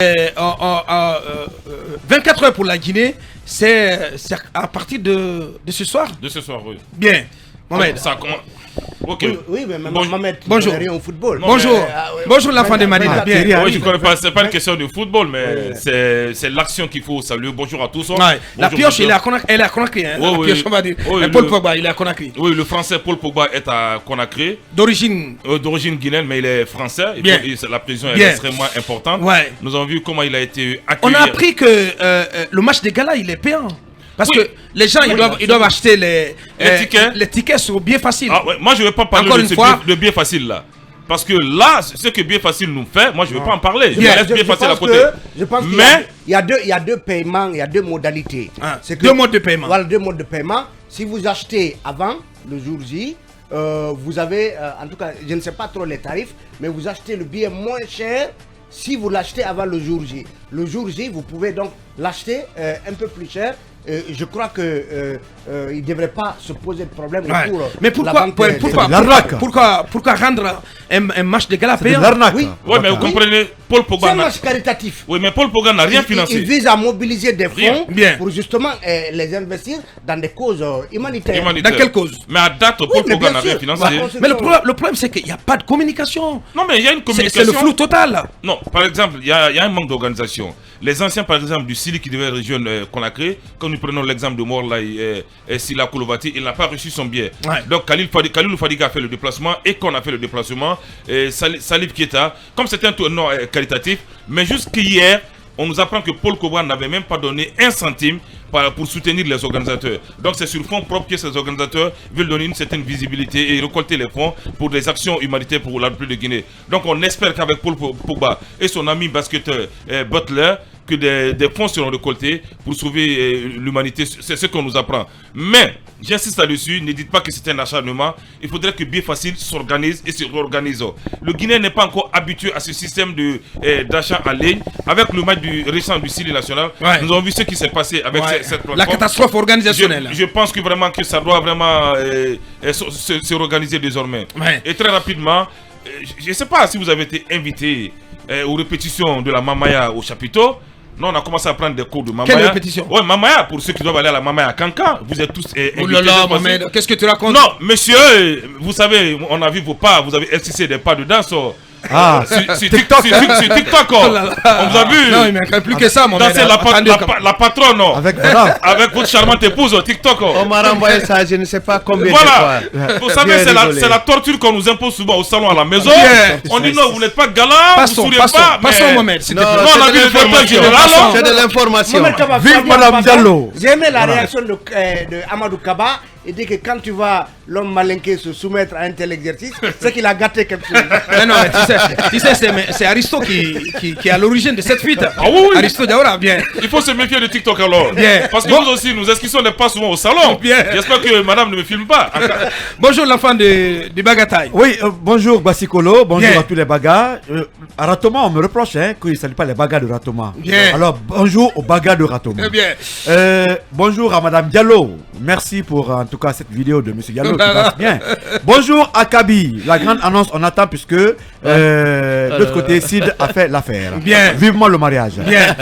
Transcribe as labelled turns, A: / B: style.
A: 24 heures pour la Guinée, c'est à partir de ce soir.
B: De ce soir, oui.
A: Bien. Mohamed.
B: Ça commence. Ok.
C: Oui, mais
B: Mohamed,
A: bonjour.
C: Rien au football.
A: Bonjour. Bonjour l'enfant de Madina. Bien.
B: Oui, je connais pas. C'est pas une question de football, mais c'est l'action qu'il faut saluer. Bonjour à tous.
A: Ouais. La pioche, elle est à Conakry. Hein.
B: Oui,
A: la pioche, on va dire.
B: Oui,
A: Paul Pogba, il est à Conakry.
B: Oui, le français Paul Pogba est à Conakry.
A: D'origine
B: guinéenne, mais il est français.
A: Bien.
B: La précision est extrêmement importante.
A: Ouais.
B: Nous avons vu comment il a été accueilli.
A: On a appris que le match des galas, il est payant. Parce que les gens, ils doivent acheter les tickets. Les tickets sont bien faciles.
B: Ah, ouais. Moi, je ne vais pas parler de bien facile là. Parce que là, ce que bien facile nous fait, moi, je ne vais pas en parler. Je laisse bien facile à côté.
C: Je pense qu'il y a deux paiements, il y a deux modalités.
A: Deux modes de paiement.
C: Voilà, deux modes de paiement. Si vous achetez avant le jour J, vous avez, en tout cas, je ne sais pas trop les tarifs, mais vous achetez le billet moins cher si vous l'achetez avant le jour J. Le jour J, vous pouvez donc l'acheter un peu plus cher. Je crois que il ne devrait pas se poser de problème autour.
A: Mais pourquoi rendre un match de gala payant?
C: Oui,
B: mais vous comprenez, Paul Pogba.
C: C'est un match caritatif.
B: Oui, mais Paul Pogba n'a rien financé.
C: Il vise à mobiliser des fonds pour justement les investir dans des causes humanitaires.
A: Dans quelle cause?
B: Mais à date, Paul Pogba n'a rien financé.
A: Mais le problème, c'est qu'il n'y a pas de communication.
B: Non, mais il y a une communication.
A: C'est le flou total.
B: Non, par exemple, il y a un manque d'organisation. Les anciens, par exemple, du Sili qui devait rejoindre Conakry, quand nous prenons l'exemple de Morla et Sila Koulovati, il n'a pas reçu son billet. Ouais. Donc Khalilou Fadiga a fait le déplacement et qu'on a fait le déplacement. Salif Keita, comme c'était un tournoi caritatif, mais jusqu'hier, on nous apprend que Paul Pogba n'avait même pas donné un centime pour soutenir les organisateurs. Donc c'est sur fonds propres que ces organisateurs veulent donner une certaine visibilité et récolter les fonds pour des actions humanitaires pour la République de Guinée. Donc on espère qu'avec Paul Pogba et son ami basketteur Butler, que des fonds seront récoltés pour sauver l'humanité. C'est ce qu'on nous apprend. Mais, j'insiste là-dessus, ne dites pas que c'est un acharnement. Il faudrait que Bien Facile s'organise et se réorganise. Le Guinéen n'est pas encore habitué à ce système d'achat en ligne. Avec le match récent du Sili national, nous avons vu ce qui s'est passé avec cette plateforme.
A: La catastrophe organisationnelle.
B: Je pense que vraiment que ça doit vraiment se réorganiser désormais. Et très rapidement, je ne sais pas si vous avez été invité aux répétitions de la Mamaya au chapiteau. Non, on a commencé à prendre des cours de Mamaya.
A: Quelle répétition?
B: Ouais, Mamaya, pour ceux qui doivent aller à la Mamaya à Kankan, vous êtes tous invités.
A: Oh là là, Mohamed, qu'est-ce que tu racontes?
B: Non, monsieur, vous savez, on a vu vos pas, vous avez insisté des pas de danse. Sur TikTok, sur TikTok, on vous a vu.
A: Non, il ne manquerait plus que ça, Mohamed.
B: Danser la patronne, avec votre charmante épouse, TikTok.
D: On m'a renvoyé ça, je ne sais pas combien
B: voilà. De fois. Vous savez, c'est la torture qu'on nous impose souvent au salon à la maison. On dit non, vous n'êtes pas galant, vous ne souriez pas.
A: Passons, Mohamed.
B: Non, on a vu le directeur général.
D: C'est de l'information.
C: Vive Madame Diallo. J'ai aimé la réaction de Amadou Kaba. Il dit que quand tu vois l'homme malinqué se soumettre à un tel exercice, c'est qu'il a gâté quelque chose.
A: Mais non, mais tu sais c'est Aristo qui est à l'origine de cette fuite.
B: Ah oui.
A: Aristo Diawara, bien.
B: Il faut se méfier de TikTok alors.
A: Bien.
B: Parce que nous aussi, nous inscriptions n'est pas souvent au salon.
A: Bien.
B: J'espère que madame ne me filme pas.
A: Bonjour l'enfant de Bagataï.
E: Oui, bonjour Basikolo, bonjour à tous les bagas. À Ratoma, on me reproche qu'il ne salue pas les bagas de Ratoma.
A: Bien.
E: Alors, bonjour aux bagas de Ratoma.
A: Bien.
E: Bonjour à madame Diallo. Merci pour en tout cas cette vidéo de monsieur Diallo qui passe bien. Bonjour à Kaby. La grande annonce, on attend puisque de l'autre côté, Sid a fait l'affaire.
A: Bien.
E: Vivement le mariage.
A: Bien.